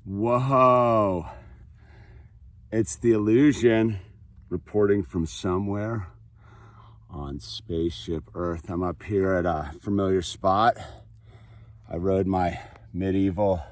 Whoa, it's the Illusion reporting from somewhere on Spaceship Earth. I'm up here at a familiar spot. I rode my medieval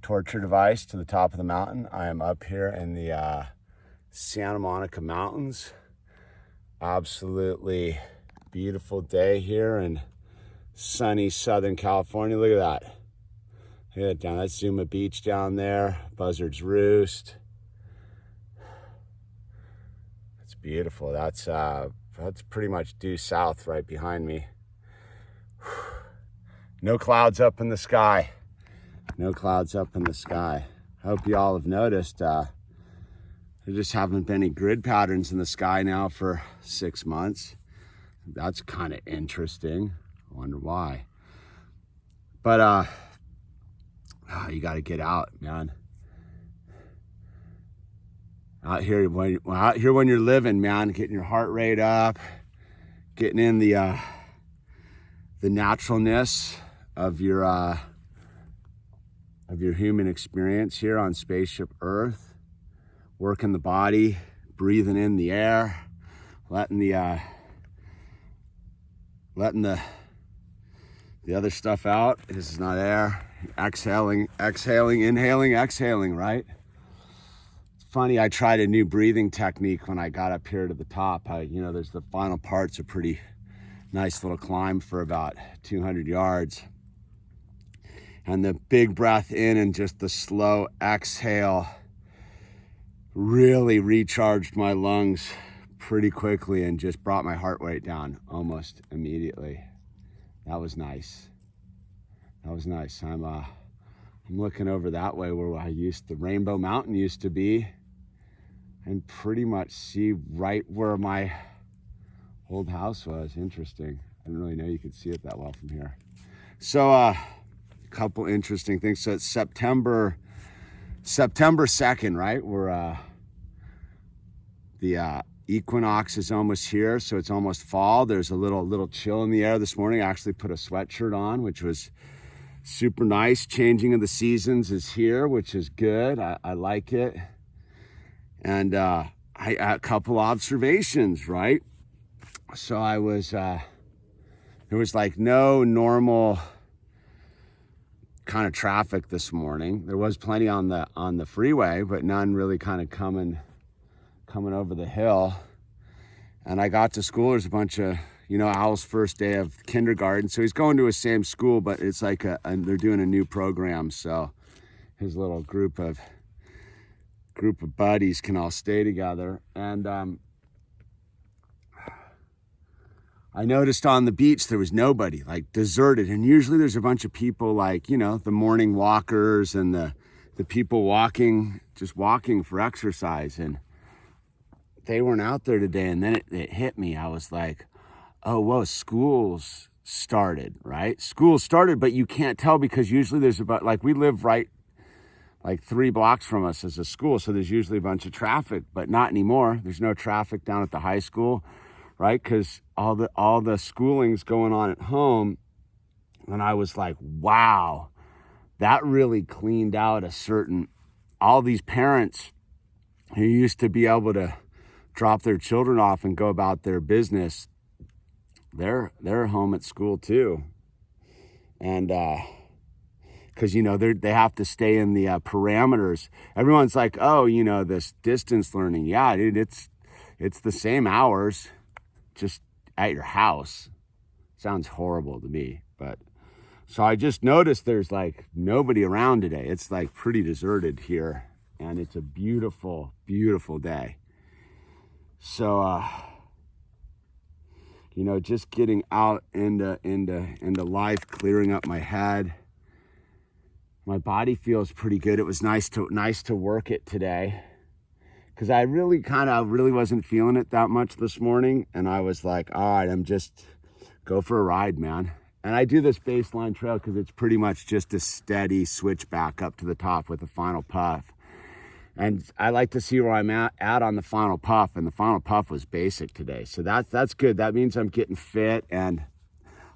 torture device to the top of the mountain. I am up here in the Santa Monica Mountains. Absolutely beautiful day here in sunny Southern California. Look at that. Look at that down. That's Zuma Beach down there. Buzzard's Roost. It's beautiful. That's pretty much due south right behind me. No clouds up in the sky. No clouds up in the sky. I hope you all have noticed there just haven't been any grid patterns in the sky now for 6 months. That's kind of interesting. I wonder why. But you got to get out, man. Out here when you're living, man, getting your heart rate up, getting in the naturalness of your human experience here on Spaceship Earth, working the body, breathing in the air, letting the other stuff out. This is not air. Exhaling, inhaling, exhaling, right? It's funny, I tried a new breathing technique when I got up here to the top. There's the final part's a pretty nice little climb for about 200 yards. And the big breath in and just the slow exhale really recharged my lungs pretty quickly and just brought my heart rate down almost immediately. That was nice. That was nice. I'm looking over that way where the Rainbow Mountain used to be, and pretty much see right where my old house was. Interesting. I didn't really know you could see it that well from here. So a couple interesting things. So it's September 2nd, right? We're the equinox is almost here, so it's almost fall. There's a little chill in the air this morning. I actually put a sweatshirt on, which was super nice. Changing of the seasons is here, which is good. I like it. And a couple observations, right? So I was there was like no normal kind of traffic this morning. There was plenty on the freeway, but none really kind of coming over the hill. And I got to school. There's a bunch of, Owl's first day of kindergarten. So he's going to his same school, but it's like they're doing a new program. So his little group of buddies can all stay together. And I noticed on the beach there was nobody, like deserted. And usually there's a bunch of people, like, the morning walkers and the people just walking for exercise. And they weren't out there today. And then it hit me. I was like, oh, whoa, school's started, right? School started, but you can't tell because usually there's about, like, we live right like 3 blocks from us as a school. So there's usually a bunch of traffic, but not anymore. There's no traffic down at the high school, right? Because all the schooling's going on at home. And I was like, wow, that really cleaned out all these parents who used to be able to drop their children off and go about their business. They're home at school too. And because they have to stay in the parameters. Everyone's like, oh, this distance learning. Yeah, dude, it's the same hours, just at your house. Sounds horrible to me, but so I just noticed there's like nobody around today. It's like pretty deserted here, and it's a beautiful, beautiful day. So just getting out into life, clearing up my head. My body feels pretty good. It was nice to work it today, because I really wasn't feeling it that much this morning. And I was like, all right, I'm just go for a ride, man. And I do this baseline trail because it's pretty much just a steady switchback up to the top with a final puff. And I like to see where I'm at on the final puff, and the final puff was basic today. So that's good. That means I'm getting fit. And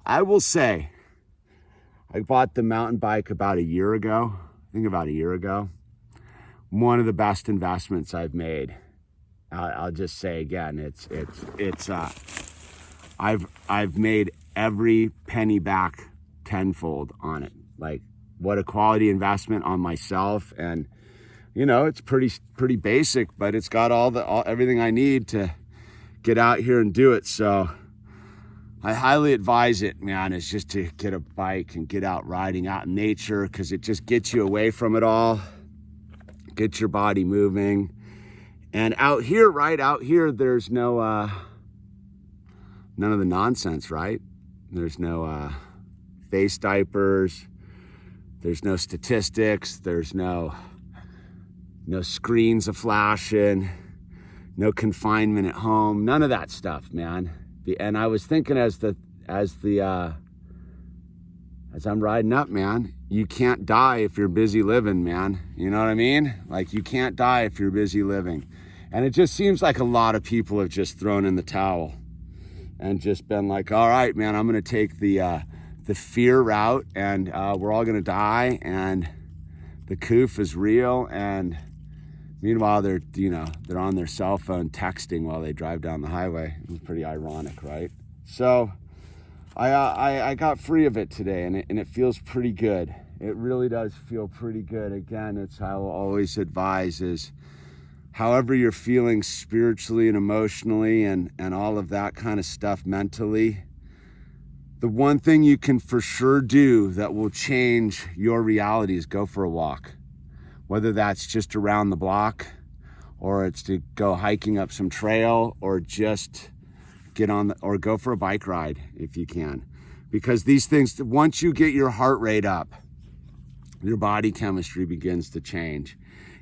I will say, I bought the mountain bike about a year ago. one of the best investments I've made. I'll just say again, I've made every penny back tenfold on it. Like, what a quality investment on myself. And you know, it's pretty basic, but it's got everything I need to get out here and do it. So I highly advise it, man, is just to get a bike and get out riding out in nature, because it just gets you away from it all, gets your body moving. And out here, right out here, there's no none of the nonsense, right? There's no face diapers, there's no statistics, there's no screens a flashing, no confinement at home, none of that stuff, man. And I was thinking as I'm riding up, man, you can't die if you're busy living, man. You know what I mean? Like, you can't die if you're busy living. And it just seems like a lot of people have just thrown in the towel and just been like, all right, man, I'm gonna take the fear route, and we're all gonna die, and the coof is real. And meanwhile, they're on their cell phone texting while they drive down the highway. It's pretty ironic, right? So I got free of it today, and it feels pretty good. It really does feel pretty good. Again, it's how I always advise is, however you're feeling spiritually and emotionally and all of that kind of stuff mentally, the one thing you can for sure do that will change your reality is go for a walk. Whether that's just around the block, or it's to go hiking up some trail, or just or go for a bike ride if you can. Because these things, once you get your heart rate up, your body chemistry begins to change,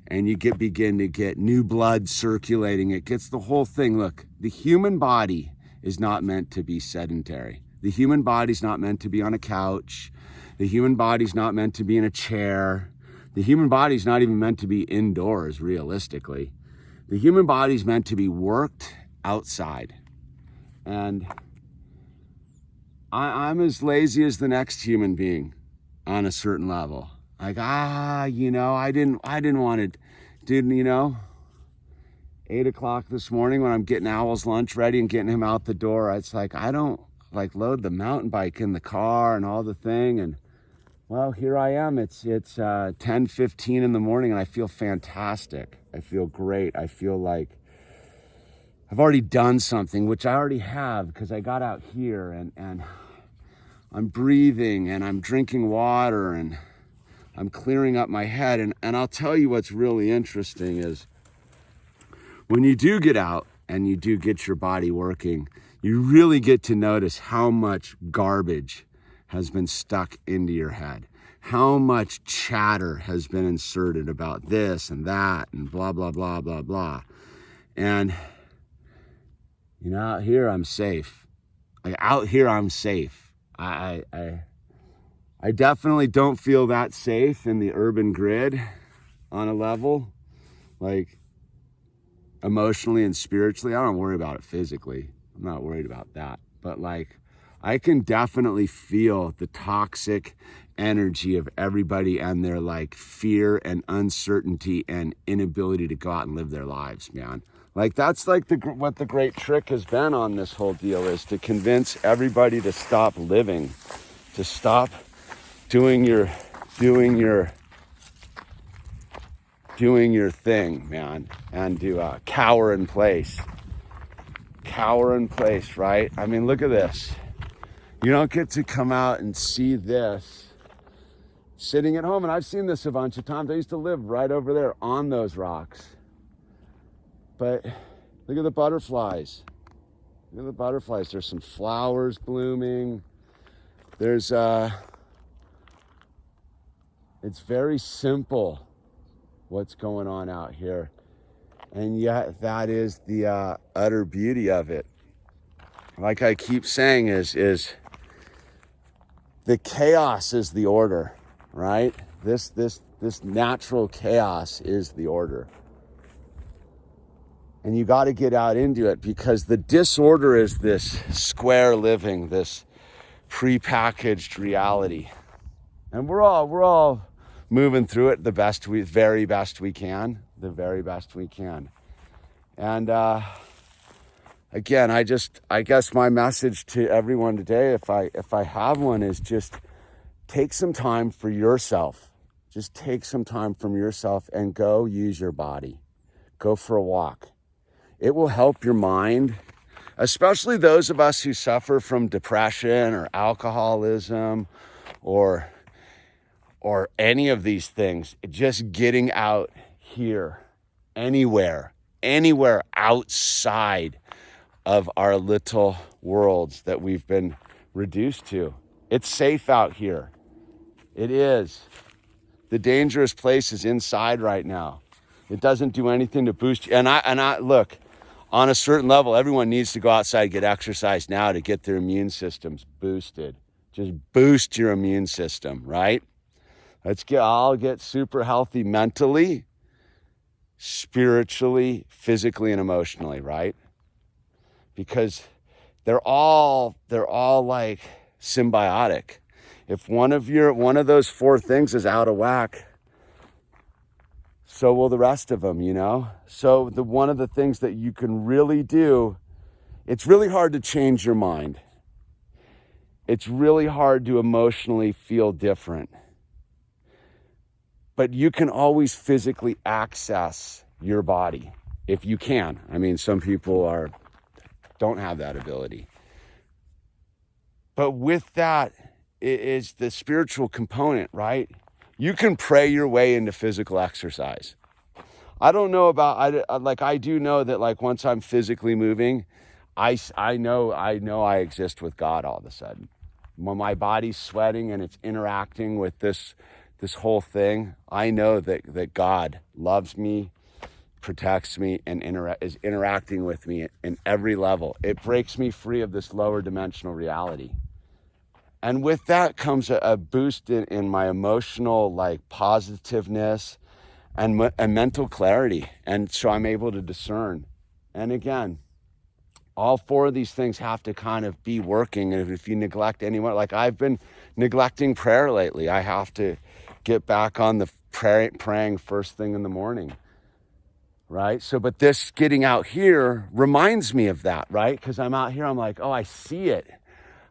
and you begin to get new blood circulating. It gets the whole thing. Look, the human body is not meant to be sedentary. The human body's not meant to be on a couch. The human body's not meant to be in a chair. The human body's not even meant to be indoors, realistically. The human body's meant to be worked outside. And I'm as lazy as the next human being on a certain level. Like, I didn't want to, 8 o'clock this morning when I'm getting Owl's lunch ready and getting him out the door, it's like, I don't load the mountain bike in the car and all the thing. And well, here I am. It's 10:15 in the morning, and I feel fantastic. I feel great. I feel like I've already done something, which I already have, because I got out here and I'm breathing and I'm drinking water and I'm clearing up my head. And I'll tell you what's really interesting is when you do get out and you do get your body working, you really get to notice how much garbage has been stuck into your head, how much chatter has been inserted about this and that and blah, blah, blah, blah, blah. And, out here I'm safe. Out here I'm safe. I definitely don't feel that safe in the urban grid on a level, like emotionally and spiritually. I don't worry about it physically. I'm not worried about that. But I can definitely feel the toxic energy of everybody and their fear and uncertainty and inability to go out and live their lives, man. That's what the great trick has been on this whole deal, is to convince everybody to stop living, to stop doing your thing, man, and to cower in place, right? I mean, look at this. You don't get to come out and see this sitting at home. And I've seen this a bunch of times. I used to live right over there on those rocks. But look at the butterflies. Look at the butterflies. There's some flowers blooming. There's, it's very simple what's going on out here. And yet that is the utter beauty of it. Like I keep saying is the chaos is the order, right? This natural chaos is the order. And you got to get out into it, because the disorder is this square living, this prepackaged reality. And we're all moving through it the very best we can. And again, I guess my message to everyone today, if I have one, is just take some time for yourself. Just take some time from yourself and go use your body. Go for a walk. It will help your mind, especially those of us who suffer from depression or alcoholism or any of these things. Just getting out here, anywhere outside of our little worlds that we've been reduced to. It's safe out here. It is. The dangerous place is inside right now. It doesn't do anything to boost you. And I look, on a certain level, everyone needs to go outside, get exercise now to get their immune systems boosted. Just boost your immune system, right? I'll get super healthy mentally, spiritually, physically, and emotionally, right? Because they're all like symbiotic. If one of those four things is out of whack, so will the rest of them, you know? So one of the things that you can really do, it's really hard to change your mind. It's really hard to emotionally feel different. But you can always physically access your body if you can. I mean, some people don't have that ability. But with that is the spiritual component, right? You can pray your way into physical exercise. I don't know about, I do know that like once I'm physically moving, I know I exist with God all of a sudden. When my body's sweating and it's interacting with this whole thing, I know that God loves me, protects me, and is interacting with me in every level. It breaks me free of this lower dimensional reality. And with that comes a boost in my emotional like positiveness and mental clarity. And so I'm able to discern. And again, all four of these things have to kind of be working. And if you neglect any one, like I've been neglecting prayer lately, I have to get back on the praying first thing in the morning, right? So, but this getting out here reminds me of that, right? Because I'm out here, I'm like, oh, I see it.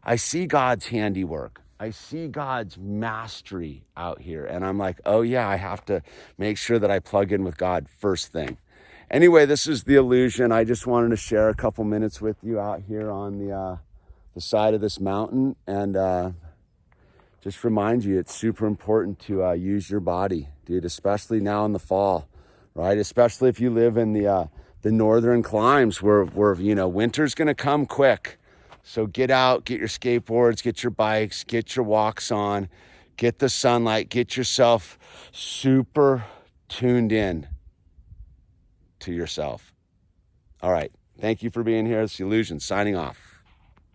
I see God's handiwork. I see God's mastery out here. And I'm like, oh yeah, I have to make sure that I plug in with God first thing. Anyway, this is The Illusion. I just wanted to share a couple minutes with you out here on the side of this mountain. And just remind you, it's super important to use your body, dude, especially now in the fall, right? Especially if you live in the northern climes where winter's gonna come quick. So get out, get your skateboards, get your bikes, get your walks on, get the sunlight, get yourself super tuned in to yourself. All right. Thank you for being here. It's The Illusion signing off.